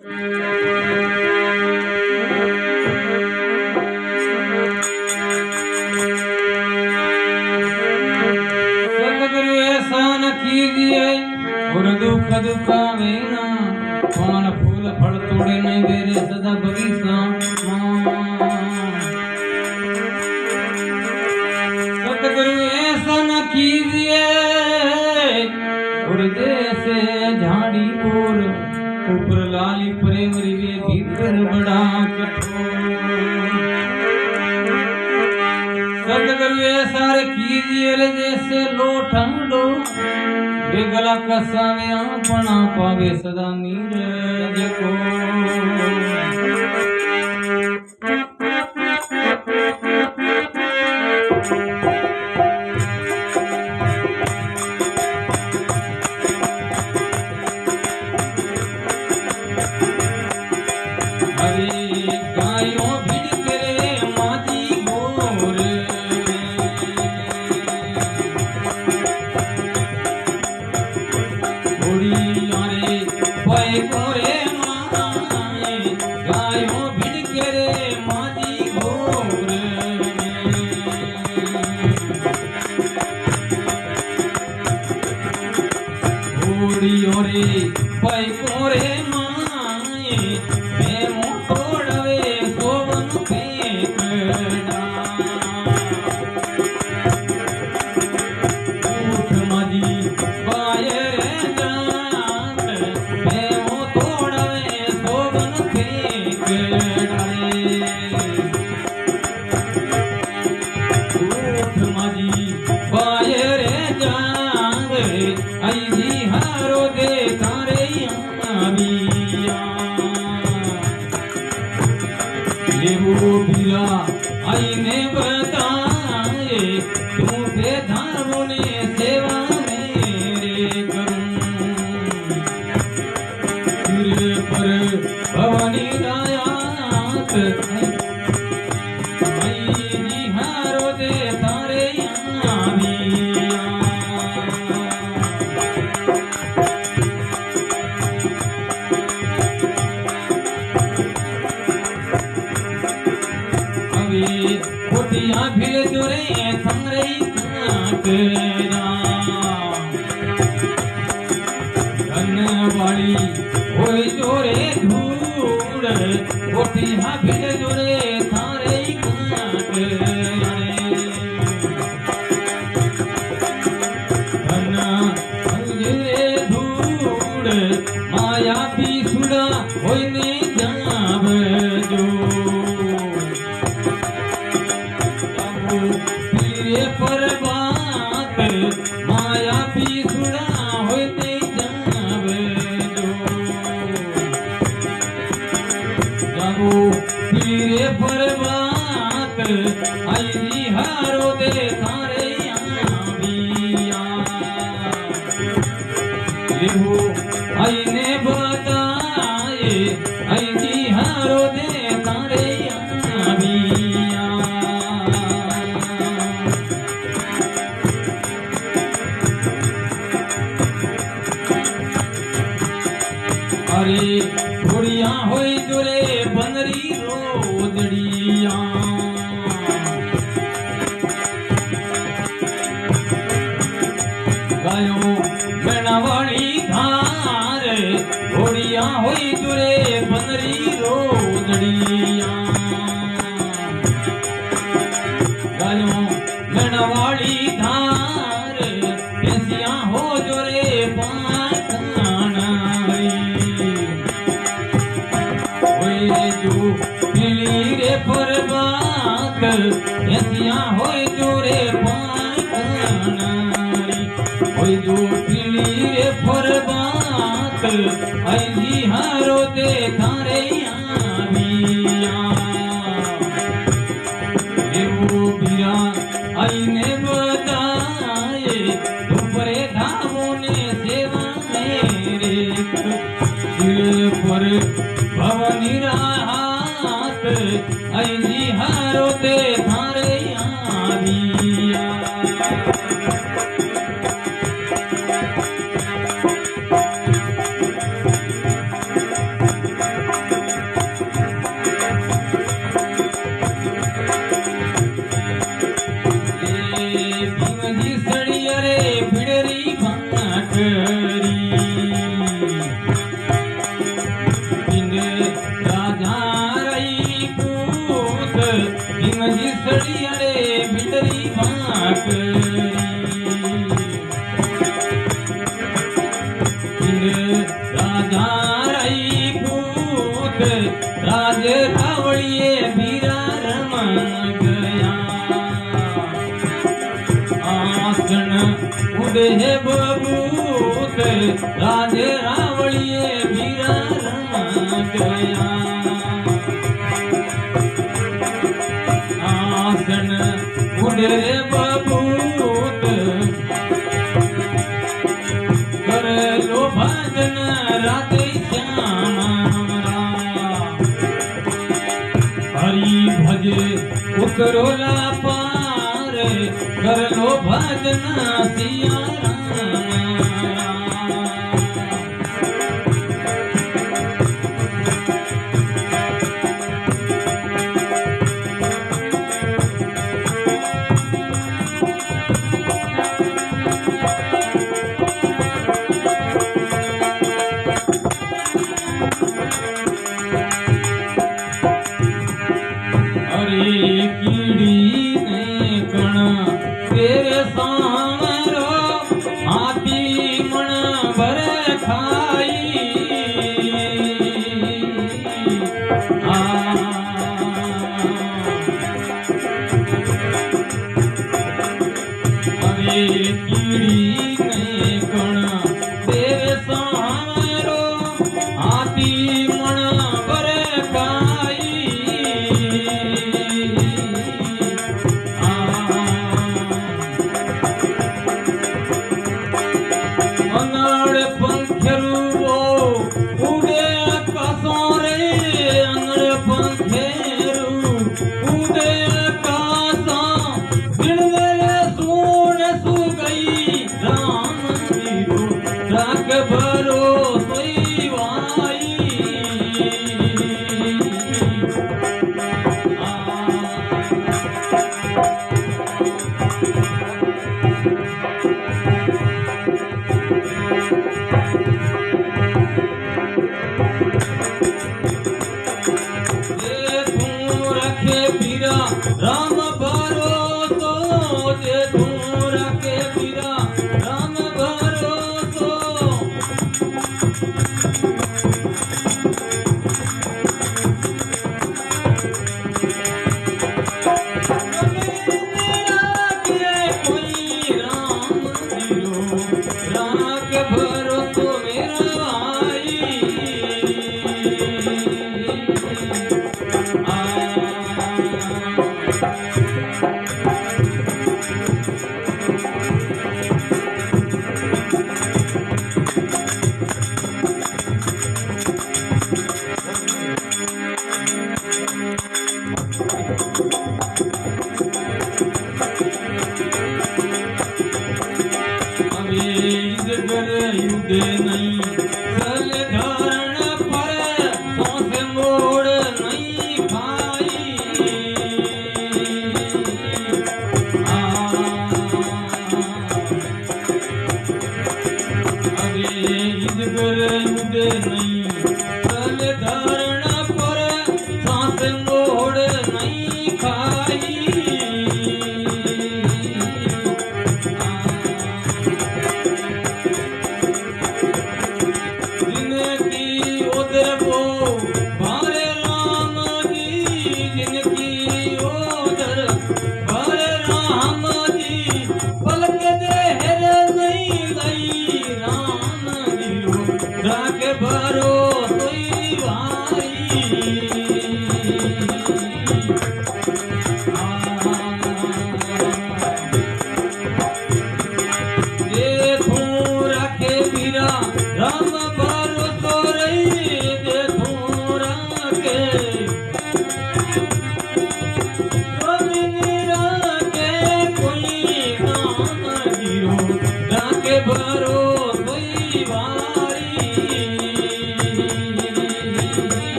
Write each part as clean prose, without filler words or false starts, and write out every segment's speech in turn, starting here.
सतगुरु ऐसा न कीजिए और दुख दुखावे ना, कौन फूल फल तोड़े नहीं दे रे सदा बगीचा। सतगुरु ऐसा न कीजिए और जैसे झाड़ी और ऊपर लाली प्रेम रिवे भीतर बड़ा कठोर। सतगुरु ऐसा कीजिए जैसे लोठंडो गला कसावे अपना पावे सदा नीरज को। आईने बताए तू बेधारों ने सेवा मेरे करूं, सिर पर भवानी रायात जी हारो दे तारे कोटिया भिल जोरे थारे काटरा धन वाली होय जोरे धूड़। कोटिया भिल जोरे थारे काटरा धन जोरे धूड़। माया भी सुड़ा होय ने जाब जो पर बात माया भी सुना होते जावे जो जागो पीरे पर बात आई हारो दे थारे आबिया लेहो आईने बताए आई हारो दे थारे आबिया। अरे थोड़िया होई जोरे बनरी रोदड़िया गायो बेनावाड़ी धार। थोड़िया होई जोरे बनरी रोदड़िया गायो बेनावाड़ी धार। ऐसिया हो जोरे पर बात ऐसिया होय जोरे पानारी होय जो पीली रे पर बात आई हारो दे थारे आबिया। देवो बिया आईने बताए ऊपरे धामों ने सेवा मेरे दिल पर भवनी राहत आई हारो दे थारे आबिया। राई पूत राजे रावड़िए बीरा रमन गया आसन उदे बबूत राजे रावड़िए बीरा रमन गया आसन उदे बबूत कर लो भजन राधे श्याम हरि भजे उतरोला पार कर लो भजन सिया कीड़ी ने कण तेरे सामरो हाथी मन भर खाई अरे कीड़ी ने कण तेरे सामरो हाथी मन भर खाई पंखरू उड़े कसों रे अंगड़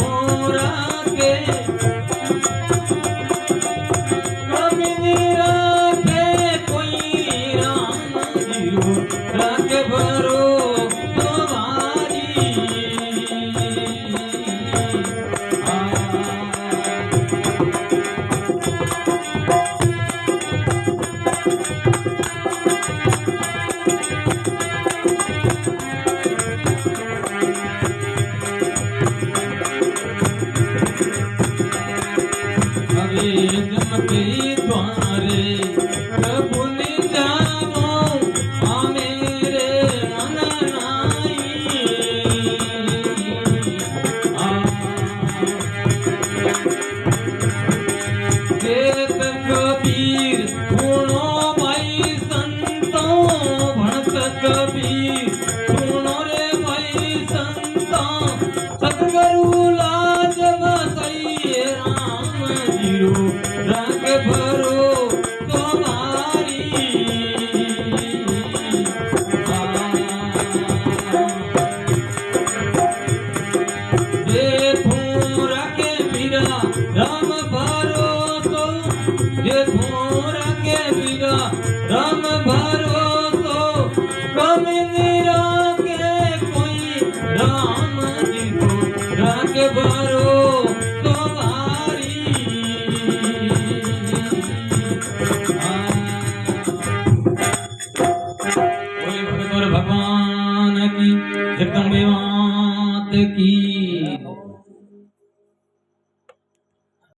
मोरा के